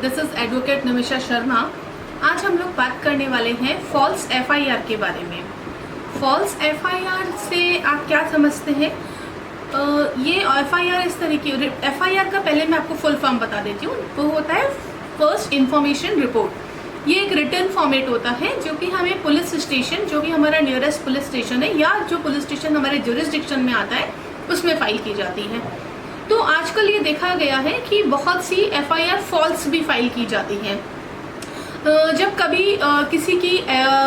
This is advocate Nimisha Sharma. आज हम लोग बात करने वाले हैं फॉल्स एफआईआर के बारे में। फॉल्स एफआईआर से आप क्या समझते हैं? ये एफआईआर इस तरीके, एफआईआर का पहले मैं आपको फुल फॉर्म बता देती हूँ। वो होता है फर्स्ट इंफॉर्मेशन रिपोर्ट। ये एक रिटन फॉर्मेट होता है जो कि हमें पुलिस स्टेशन, जो भी हमारा नियरेस्ट पुलिस स्टेशन है या जो पुलिस स्टेशन हमारे ज्यूरिसडिक्शन में आता है, उसमें फाइल की जाती है। तो आजकल ये देखा गया है कि बहुत सी एफआईआर फॉल्स भी फाइल की जाती हैं। जब कभी किसी की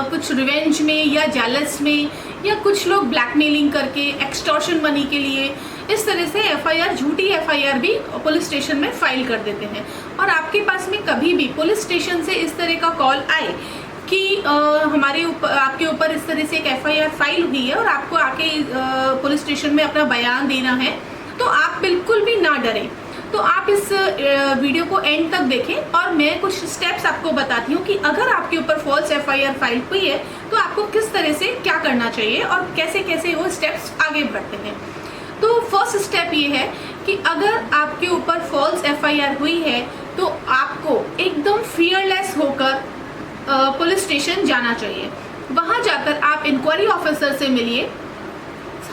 कुछ रिवेंज में या जेलस में या कुछ लोग ब्लैकमेलिंग करके एक्सटॉर्शन मनी के लिए इस तरह से एफआईआर, झूठी एफआईआर भी पुलिस स्टेशन में फाइल कर देते हैं। और आपके पास में कभी भी पुलिस स्टेशन से इस तरह का कॉल आए कि हमारे ऊपर, आपके ऊपर इस तरह से एक एफआईआर फाइल हुई है और आपको आके पुलिस स्टेशन में अपना बयान देना है, तो आप बिल्कुल भी ना डरें। तो आप इस वीडियो को एंड तक देखें और मैं कुछ स्टेप्स आपको बताती हूँ कि अगर आपके ऊपर फॉल्स एफआईआर फाइल हुई है तो आपको किस तरह से क्या करना चाहिए और कैसे कैसे वो स्टेप्स आगे बढ़ते हैं। तो फर्स्ट स्टेप ये है कि अगर आपके ऊपर फॉल्स एफआईआर हुई है तो आपको एकदम फियरलेस होकर पुलिस स्टेशन जाना चाहिए। वहाँ जाकर आप इंक्वायरी ऑफिसर से मिलिए।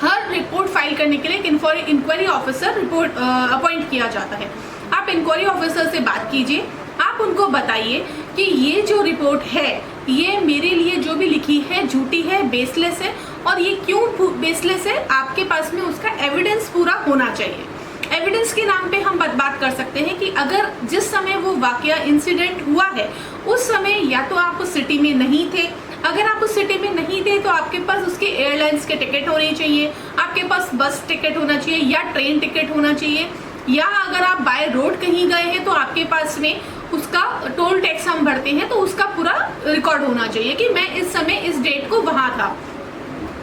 हर रिपोर्ट फाइल करने के लिए एक इंक्वायरी ऑफिसर रिपोर्ट अपॉइंट किया जाता है। आप इंक्वायरी ऑफिसर से बात कीजिए। आप उनको बताइए कि ये जो रिपोर्ट है ये मेरे लिए जो भी लिखी है झूठी है, बेसलेस है, और ये क्यों बेसलेस है, आपके पास में उसका एविडेंस पूरा होना चाहिए। एविडेंस के नाम पे हम बात कर सकते हैं कि अगर जिस समय वो वाकया इंसिडेंट हुआ है उस समय या तो आप उस सिटी में नहीं थे। अगर आप उस सिटी में नहीं थे तो आपके पास उसके एयरलाइंस के टिकट होने चाहिए, आपके पास बस टिकट होना चाहिए या ट्रेन टिकट होना चाहिए, या अगर आप बाय रोड कहीं गए हैं तो आपके पास में उसका टोल टैक्स हम भरते हैं तो उसका पूरा रिकॉर्ड होना चाहिए कि मैं इस समय इस डेट को वहाँ था।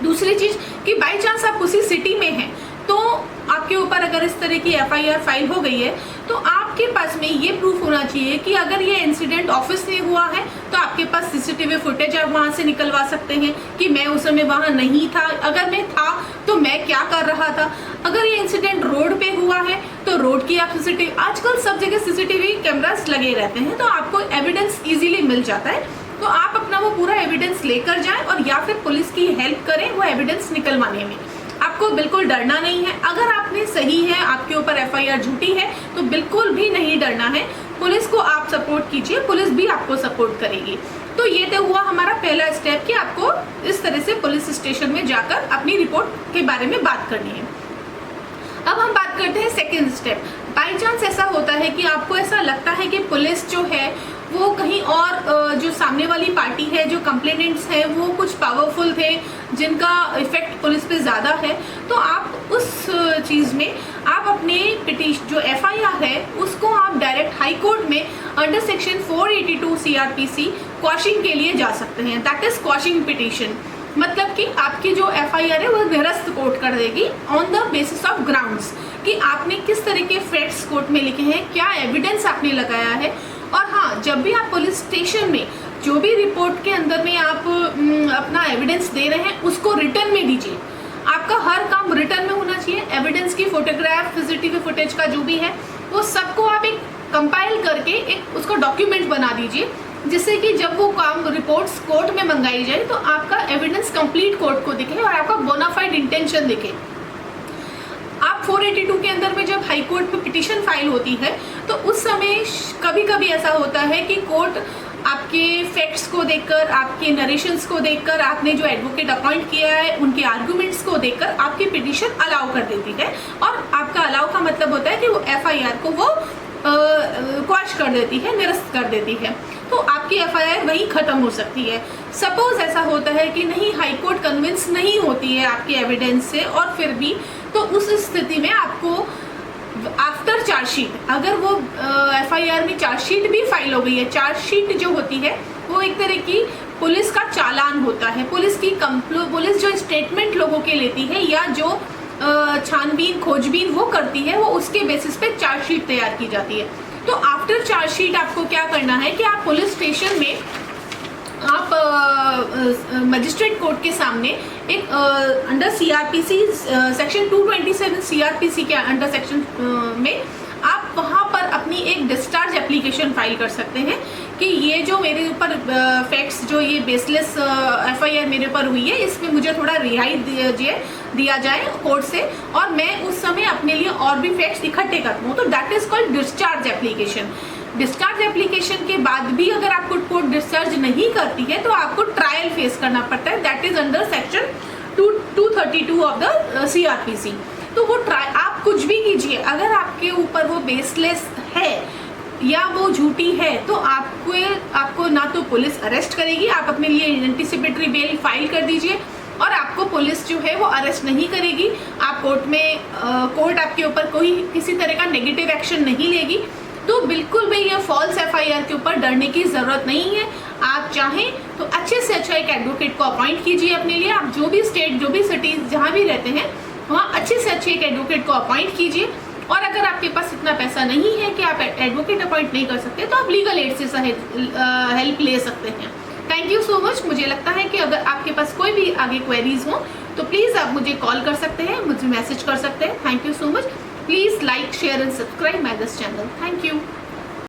दूसरी चीज कि बाई चांस आप उसी सिटी में हैं तो आपके ऊपर अगर इस तरह की एफआईआर फाइल हो गई है तो आपके पास में ये प्रूफ होना चाहिए कि अगर ये इंसिडेंट ऑफिस से हुआ है तो आपके पास सीसीटीवी फुटेज आप वहाँ से निकलवा सकते हैं कि मैं उस समय वहाँ नहीं था, अगर मैं था तो मैं क्या कर रहा था। अगर ये इंसिडेंट रोड पे हुआ है तो रोड की आप सीसीटीवी, आजकल सब जगह सीसीटीवी कैमरास लगे रहते हैं तो आपको एविडेंस इजीली मिल जाता है। तो आप अपना वो पूरा एविडेंस लेकर जाएं और या फिर पुलिस की हेल्प करें वो एविडेंस निकलवाने में। आपको बिल्कुल डरना नहीं है। अगर आपने सही है, आपके ऊपर एफआईआर झूठी है तो बिल्कुल भी नहीं डरना है। पुलिस को आप सपोर्ट कीजिए, पुलिस भी आपको सपोर्ट करेगी। तो ये तो हुआ हमारा पहला स्टेप कि आपको इस तरह से पुलिस स्टेशन में जाकर अपनी रिपोर्ट के बारे में बात करनी है। अब हम बात करते हैं सेकेंड स्टेप। बाई चांस ऐसा होता है कि आपको ऐसा लगता है कि पुलिस जो है वो कहीं और, जो सामने वाली पार्टी है, जो कंप्लेनेंट्स है वो कुछ पावरफुल थे जिनका इफेक्ट पुलिस पे ज़्यादा है, तो आप उस चीज़ में आप अपने पिटीशन जो एफआईआर है उसको आप डायरेक्ट हाई कोर्ट में अंडर सेक्शन 482 सीआरपीसी क्वॉशिंग के लिए जा सकते हैं। That is quashing petition. मतलब कि आपकी जो एफआईआर है वो निरस्त कोर्ट कर देगी on the basis of grounds कि आपने किस तरह के फैक्ट्स कोर्ट में लिखे हैं, क्या एविडेंस आपने लगाया है। और हाँ, जब भी आप पुलिस स्टेशन में जो भी रिपोर्ट के अंदर में आप अपना एविडेंस दे रहे हैं उसको रिटर्न में दीजिए। आपका हर काम रिटर्न में होना चाहिए। एविडेंस की फोटोग्राफ, सीसीटीवी फुटेज का जो भी है वो सबको आप एक कंपाइल करके एक उसको डॉक्यूमेंट बना दीजिए, जिससे कि जब वो काम रिपोर्ट्स कोर्ट में मंगाई जाए तो आपका एविडेंस कंप्लीट कोर्ट को दिखे और आपका बोनाफाइड इंटेंशन दिखे। आप 482 के अंदर में जब हाई कोर्ट में पिटीशन फाइल होती है तो उस समय कभी कभी ऐसा होता है कि कोर्ट आपके फैक्ट्स को देखकर, आपके नरेशंस को देखकर, आपने जो एडवोकेट अपॉइंट किया है उनके आर्गुमेंट्स को देखकर आपकी पिटीशन अलाउ कर देती है। और आपका अलाउ का मतलब होता है कि वो एफआईआर को वो क्वॉश कर देती है, निरस्त कर देती है। तो आपकी एफआईआर वहीं खत्म हो सकती है। सपोज ऐसा होता है कि नहीं, हाई कोर्ट कन्विंस नहीं होती है आपके एविडेंस से और फिर भी, तो उस स्थिति में आपको आफ्टर चार्जशीट, अगर वो एफआईआर में चार्जशीट भी फाइल हो गई है, चार्जशीट जो होती है वो एक तरह की पुलिस का चालान होता है। पुलिस जो स्टेटमेंट लोगों के लेती है या जो छानबीन खोजबीन वो करती है, वो उसके बेसिस पे चार्जशीट तैयार की जाती है। तो आफ्टर चार्जशीट आपको क्या करना है कि आप पुलिस स्टेशन में आप मजिस्ट्रेट कोर्ट के सामने एक अंडर सीआरपीसी सेक्शन 227 सीआरपीसी के अंडर सेक्शन में आप वहाँ पर अपनी एक डिस्चार्ज एप्लीकेशन फाइल कर सकते हैं कि ये जो मेरे ऊपर फैक्ट्स, जो ये बेसलेस एफआईआर मेरे ऊपर हुई है, इसमें मुझे थोड़ा रिहाई दिया जाए कोर्ट से, और मैं उस समय अपने लिए और भी फैक्ट्स इकट्ठे कर पाऊँ। तो that is called discharge application. Discharge application के बाद भी अगर आपको कोर्ट डिस्चार्ज नहीं करती है तो आपको ट्रायल फेस करना पड़ता है। That is under section 232 of the CRPC। तो वो आप कुछ भी कीजिए, अगर आपके ऊपर वो बेसलेस है या वो झूठी है तो आपको ना तो पुलिस अरेस्ट करेगी, आप अपने लिए एंटीसिपेटरी बेल फाइल कर दीजिए और आपको पुलिस जो है वो अरेस्ट नहीं करेगी। आप कोर्ट आपके ऊपर कोई किसी तरह का नेगेटिव एक्शन नहीं लेगी। तो बिल्कुल भी ये फॉल्स एफआईआर के ऊपर डरने की ज़रूरत नहीं है। आप चाहें तो अच्छे से अच्छा एक एडवोकेट को अपॉइंट कीजिए अपने लिए। आप जो भी स्टेट, जो भी सिटीज़ जहाँ भी रहते हैं वहाँ अच्छे से अच्छे एक एडवोकेट को अपॉइंट कीजिए। और अगर आपके पास इतना पैसा नहीं है कि आप एडवोकेट अपॉइंट नहीं कर सकते तो आप लीगल एड से हेल्प ले सकते हैं। Thank you so much. मुझे लगता है कि अगर आपके पास कोई भी आगे क्वेरीज हो तो प्लीज़ आप मुझे कॉल कर सकते हैं, मुझे मैसेज कर सकते हैं। Thank you so much. Please like, share and subscribe my this channel. Thank you.